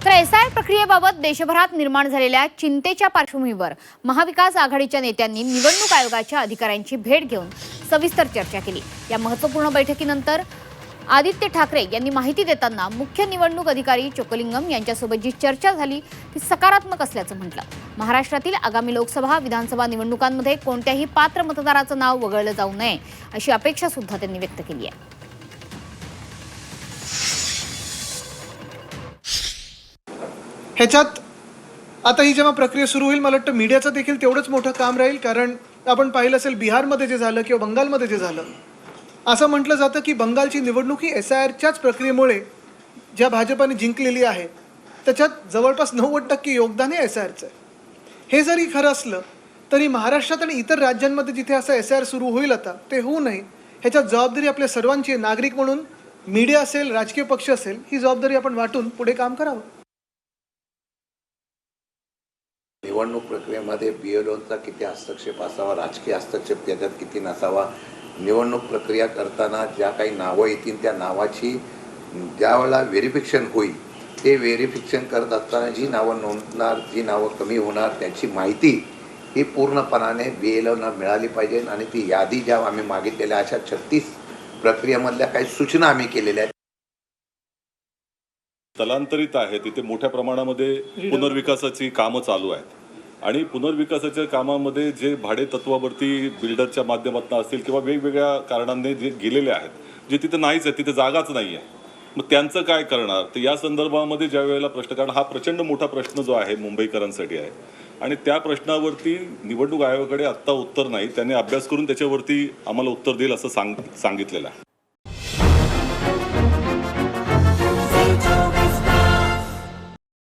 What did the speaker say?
तर एसआयआर प्रक्रियेबाबत देशभरात निर्माण झालेल्या चिंतेच्या पार्श्वभूमीवर महाविकास आघाडीच्या नेत्यांनी निवडणूक आयोगाच्या अधिकाऱ्यांची भेट घेऊन सविस्तर चर्चा केली। या महत्त्वपूर्ण बैठकीनंतर आदित्य ठाकरे यांनी माहिती देताना मुख्य निवडणूक अधिकारी चोक्कलिंगम यांच्यासोबत जी चर्चा झाली ती सकारात्मक असल्याचं म्हटलं। महाराष्ट्रातील आगामी लोकसभा विधानसभा निवडणुकांमध्ये कोणत्याही पात्र मतदाराचं नाव वगळलं जाऊ नये अशी अपेक्षा सुद्धा त्यांनी व्यक्त केली आहे। ह्याच्यात आता ही जेव्हा प्रक्रिया सुरू होईल मला वाटतं मीडियाचं देखील तेवढंच मोठं काम राहील, कारण आपण पाहिलं असेल बिहारमध्ये जे झालं किंवा बंगालमध्ये जे झालं, असं म्हटलं जातं की बंगालची निवडणूक ही SIRच्याच प्रक्रियेमुळे ज्या भाजपाने जिंकलेली आहे त्याच्यात जवळपास 90% योगदान हे SIRचं आहे। हे जरी खरं असलं तरी महाराष्ट्रात आणि इतर राज्यांमध्ये जिथे असं SIR सुरू होईल आता ते होऊ नये ह्याच्यात जबाबदारी आपल्या सर्वांची आहे। नागरिक म्हणून मीडिया असेल, राजकीय पक्ष असेल, ही जबाबदारी आपण वाटून पुढे काम करावं। निवडणूक प्रक्रियेमध्ये BLOचा किती हस्तक्षेप असावा, राजकीय हस्तक्षेप त्याच्यात किती नसावा, निवडणूक प्रक्रिया करताना ज्या काही नावं येतील त्या नावाची ज्यावेळेला व्हेरिफिकेशन होईल ते व्हेरिफिकेशन करत असताना जी नावं नोंदणार, जी नावं कमी होणार त्याची माहिती ही पूर्णपणाने BLOना मिळाली पाहिजे। आणि ती यादी ज्या आम्ही मागितलेल्या अशा 36 प्रक्रियेमधल्या काही सूचना आम्ही केलेल्या आहेत। स्थलांतरित आहे तिथे मोठ्या प्रमाणामध्ये पुनर्विकासाची कामं चालू आहेत आणि पुनर्विकासाच्या कामामध्ये जे भाडे तत्वावरती बिल्डरच्या माध्यमातून असतील किंवा वेगवेगळ्या कारणांनी जे गेलेले आहेत, जे तिथे नाहीच आहे, तिथे जागाच नाही आहे, मग त्यांचं काय करणार? तर या संदर्भामध्ये ज्या वेळेला प्रश्न, कारण हा प्रचंड मोठा प्रश्न जो आहे मुंबईकरांसाठी आहे आणि त्या प्रश्नावरती निवडणूक आयोगाकडे आत्ता उत्तर नाही, त्यांनी अभ्यास करून त्याच्यावरती आम्हाला उत्तर देईल असं सांगितलेलं आहे।